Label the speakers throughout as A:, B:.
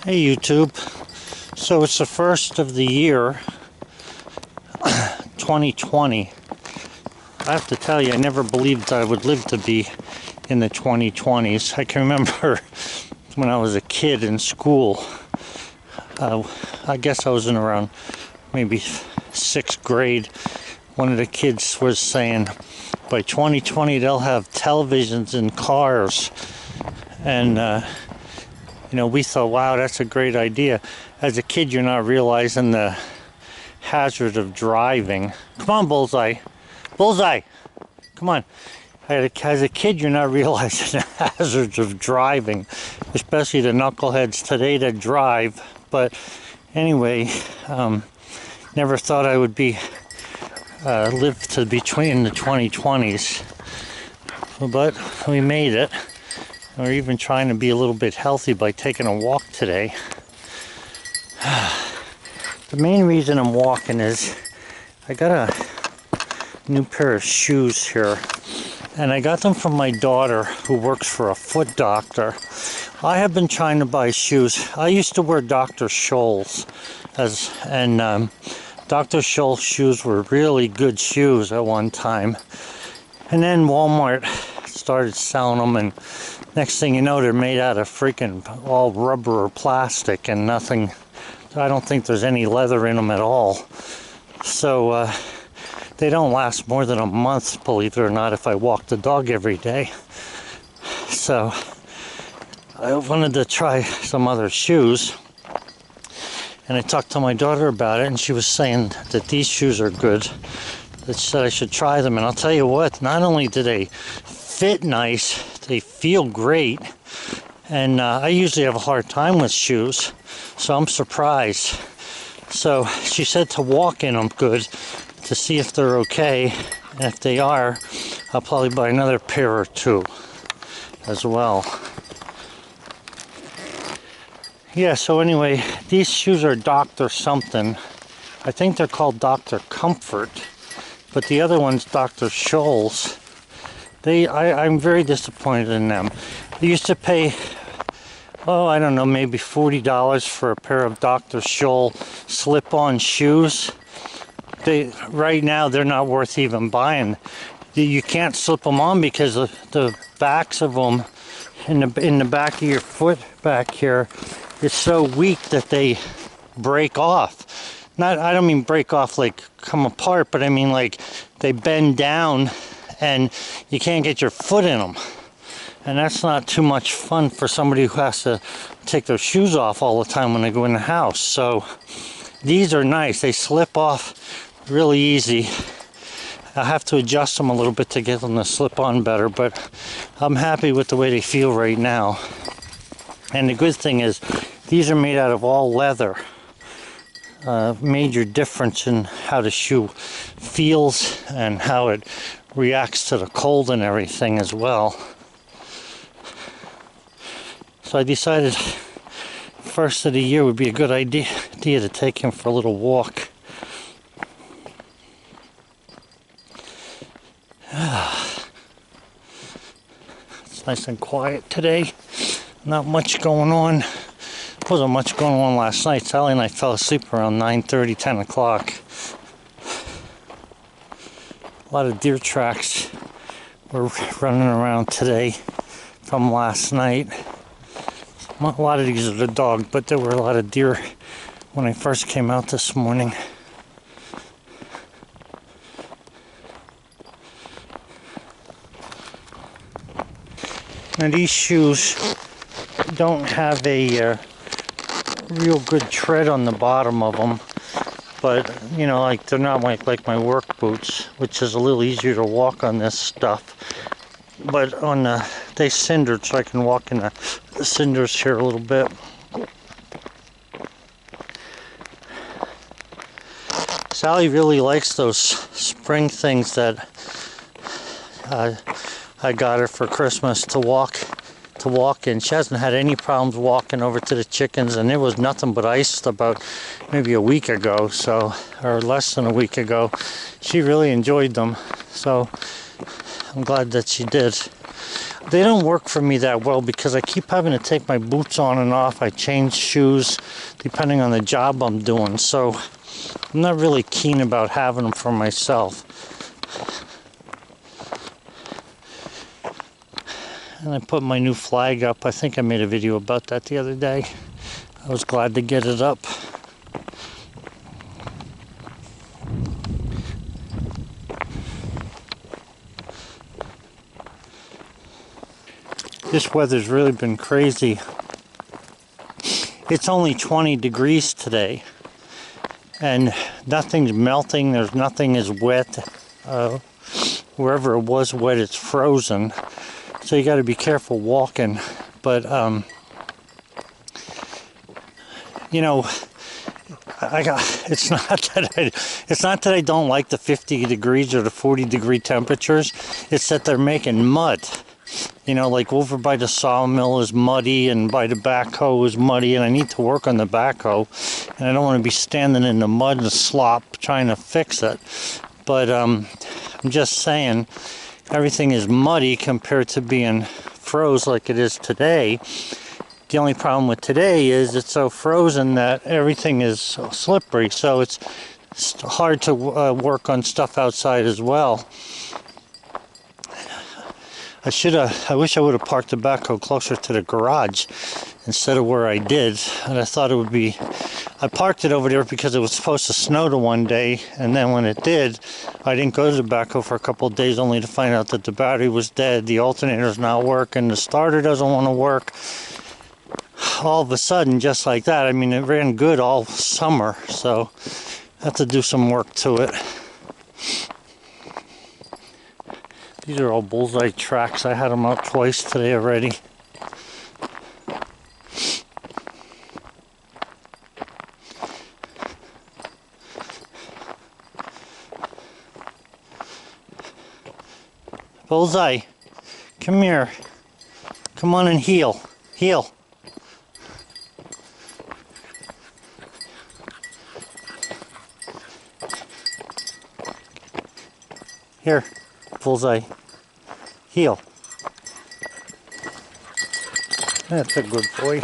A: Hey YouTube, so it's the first of the year, 2020. I have to tell you, I never believed I would live to be in the 2020s. I can remember when I was a kid in school, I guess I was in around maybe 6th grade, one of the kids was saying, by 2020 they'll have televisions in cars, and we thought, wow, that's a great idea. As a kid, you're not realizing the hazard of driving. Come on, Bullseye. Bullseye! Come on. As a kid, you're not realizing the hazards of driving, especially the knuckleheads today that drive. But anyway, never thought I would be live to between the 2020s. But we made it. We're even trying to be a little bit healthy by taking a walk today. The main reason I'm walking is I got a new pair of shoes here, and I got them from my daughter who works for a foot doctor. I have been trying to buy shoes. I used to wear Dr. Scholl's, and Dr. Scholl's shoes were really good shoes at one time, and then Walmart started selling them, and next thing you know, they're made out of freaking all rubber or plastic and nothing. I don't think there's any leather in them at all. So they don't last more than a month, believe it or not, if I walk the dog every day. So I wanted to try some other shoes, and I talked to my daughter about it, and she was saying that these shoes are good. She said I should try them, and I'll tell you what, not only do they fit nice, they feel great, and I usually have a hard time with shoes, so I'm surprised. So she said to walk in them good to see if they're okay, and if they are, I'll probably buy another pair or two as well. Yeah, so anyway, these shoes are Dr. something. I think they're called Dr. Comfort, but the other one's Dr. Scholl's. I'm very disappointed in them. I used to pay, I don't know, maybe $40 for a pair of Dr. Scholl slip-on shoes. Right now, they're not worth even buying. You can't slip them on because the backs of them in the back of your foot back here is so weak that they break off. I don't mean break off like come apart, but I mean like they bend down and you can't get your foot in them. And that's not too much fun for somebody who has to take their shoes off all the time when they go in the house. So these are nice. They slip off really easy. I have to adjust them a little bit to get them to slip on better, but I'm happy with the way they feel right now. And the good thing is these are made out of all leather. Major difference in how the shoe feels and how it reacts to the cold and everything as well. So I decided first of the year would be a good idea to take him for a little walk. It's nice and quiet today. Not much going on. Wasn't much going on last night. Sally and I fell asleep around 9:30, 10 o'clock. A lot of deer tracks were running around today from last night. A lot of these are the dog, but there were a lot of deer when I first came out this morning. Now these shoes don't have a real good tread on the bottom of them, but like they're not like my work boots, which is a little easier to walk on this stuff. But they cindered, so I can walk in the cinders here a little bit. Sally really likes those spring things that I got her for Christmas to walk in. She hasn't had any problems walking over to the chickens, and it was nothing but ice about maybe a week ago, or less than a week ago. She really enjoyed them, so I'm glad that she did. they don't work for me that well because I keep having to take my boots on and off. I change shoes depending on the job I'm doing. So I'm not really keen about having them for myself. And I put my new flag up. I think I made a video about that the other day. I was glad to get it up. This weather's really been crazy. It's only 20 degrees today. And nothing's melting. There's nothing is wet. Wherever it was wet, it's frozen. So you got to be careful walking. But you know, it's not that I don't like the 50 degrees or the 40 degree temperatures. It's that they're making mud. You know, like over by the sawmill is muddy, and by the backhoe is muddy, and I need to work on the backhoe, and I don't want to be standing in the mud and slop trying to fix it. But I'm just saying, everything is muddy compared to being froze like it is today. The only problem with today is it's so frozen that everything is so slippery, so it's hard to work on stuff outside as well. I wish I would have parked the backhoe closer to the garage instead of where I did. And I thought it would be, I parked it over there because it was supposed to snow the one day, and then when it did, I didn't go to the backhoe for a couple of days only to find out that the battery was dead, the alternator's not working, the starter doesn't want to work. All of a sudden, just like that, I mean, it ran good all summer, so I have to do some work to it. These are all Bullseye tracks. I had them out twice today already. Bullseye, come here. Come on and heel. Heel. Here, Bullseye. Heel. That's a good boy.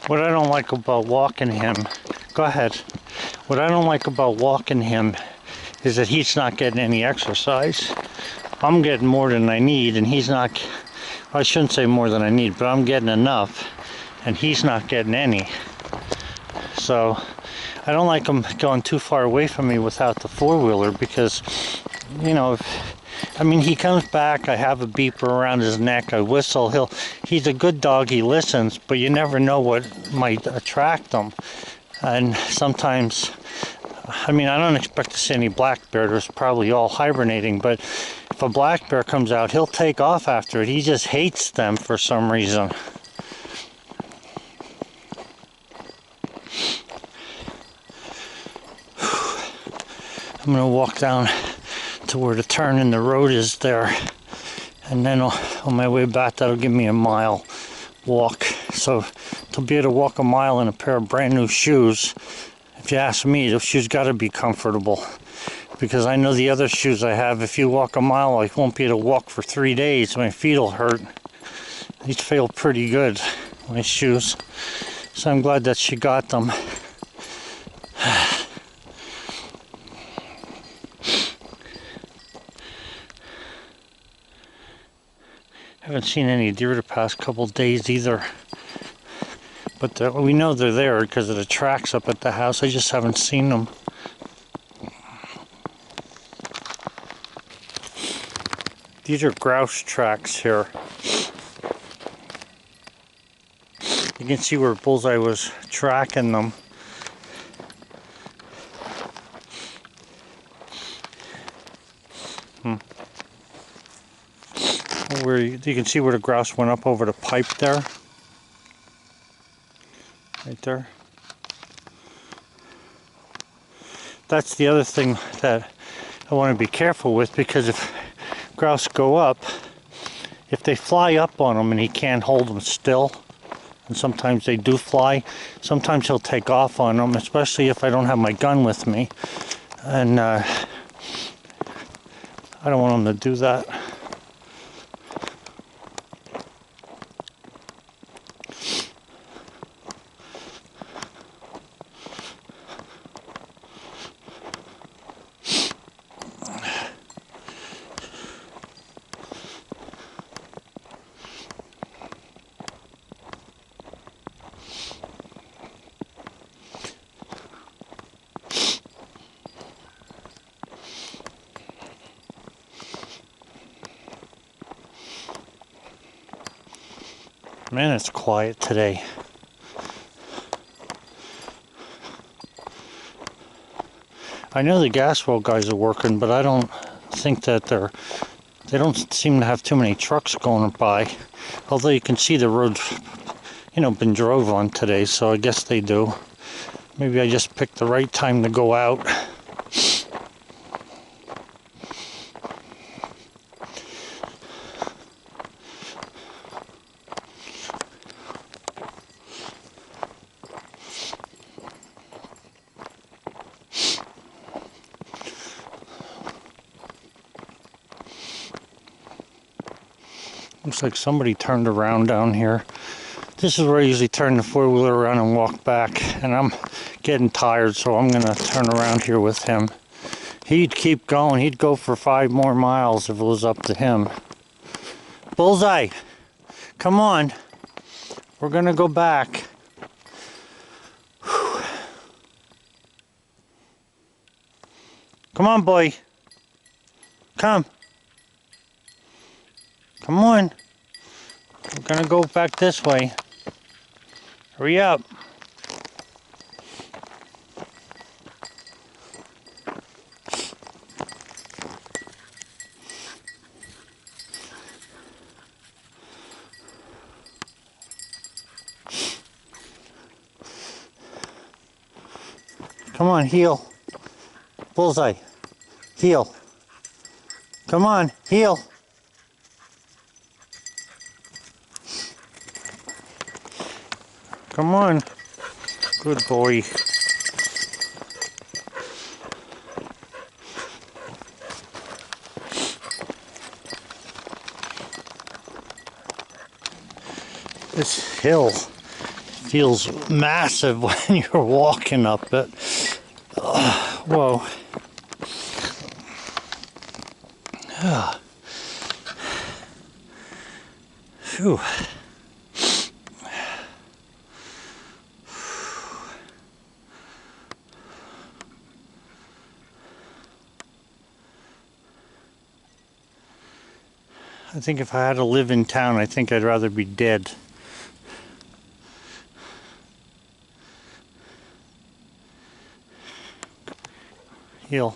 A: What I don't like about walking him, go ahead. What I don't like about walking him is that he's not getting any exercise. I'm getting more than I need, and he's not, I shouldn't say more than I need, but I'm getting enough, and he's not getting any. So I don't like him going too far away from me without the four-wheeler because, you know, I mean, he comes back, I have a beeper around his neck, I whistle, he's a good dog, he listens, but you never know what might attract him. And sometimes, I mean, I don't expect to see any black bear, there's probably all hibernating, but if a black bear comes out, he'll take off after it. He just hates them for some reason. I'm going to walk down to where the turn in the road is there, and then on my way back that'll give me a mile walk. So to be able to walk a mile in a pair of brand new shoes, if you ask me, those shoes got to be comfortable, because I know the other shoes I have, if you walk a mile I won't be able to walk for 3 days. My feet will hurt. These feel pretty good, my shoes, so I'm glad that she got them. Haven't seen any deer the past couple days either, but we know they're there because of the tracks up at the house. I just haven't seen them. These are grouse tracks here. You can see where Bullseye was tracking them. Where you can see where the grouse went up over the pipe there. Right there. That's the other thing that I want to be careful with, because if grouse go up, if they fly up on him and he can't hold them still, and sometimes they do fly, sometimes he'll take off on them, especially if I don't have my gun with me. And I don't want them to do that. Man, it's quiet today. I know the gas well guys are working, but I don't think that they don't seem to have too many trucks going by. Although you can see the road, been drove on today, so I guess they do. Maybe I just picked the right time to go out. Looks like somebody turned around down here. This is where I usually turn the four-wheeler around and walk back, and I'm getting tired, so I'm gonna turn around here with him. He'd keep going. He'd go for 5 more miles if it was up to him. Bullseye, come on. We're gonna go back. Whew. Come on, boy. Come. Come on. We're gonna go back this way. Hurry up. Come on, heel. Bullseye. Heel. Come on, heel. Come on. Good boy. This hill feels massive when you're walking up it. Whoa. Phew. I think if I had to live in town, I think I'd rather be dead. Heel.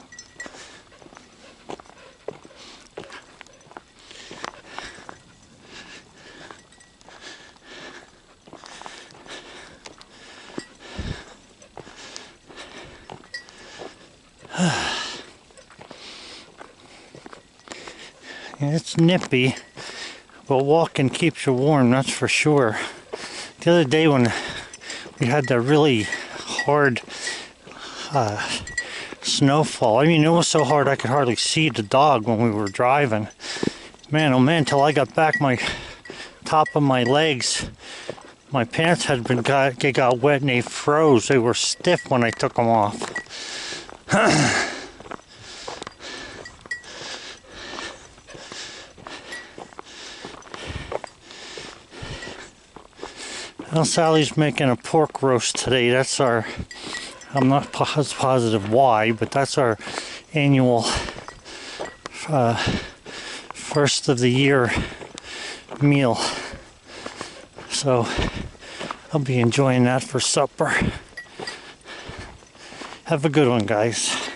A: It's nippy, but walking keeps you warm, that's for sure. The other day when we had that really hard snowfall, I mean, it was so hard I could hardly see the dog when we were driving. Man, oh man, till I got back, my top of my legs, my pants had they got wet and they froze. They were stiff when I took them off. Well, Sally's making a pork roast today. That's our, I'm not positive why, but that's our annual first of the year meal. So I'll be enjoying that for supper. Have a good one, guys.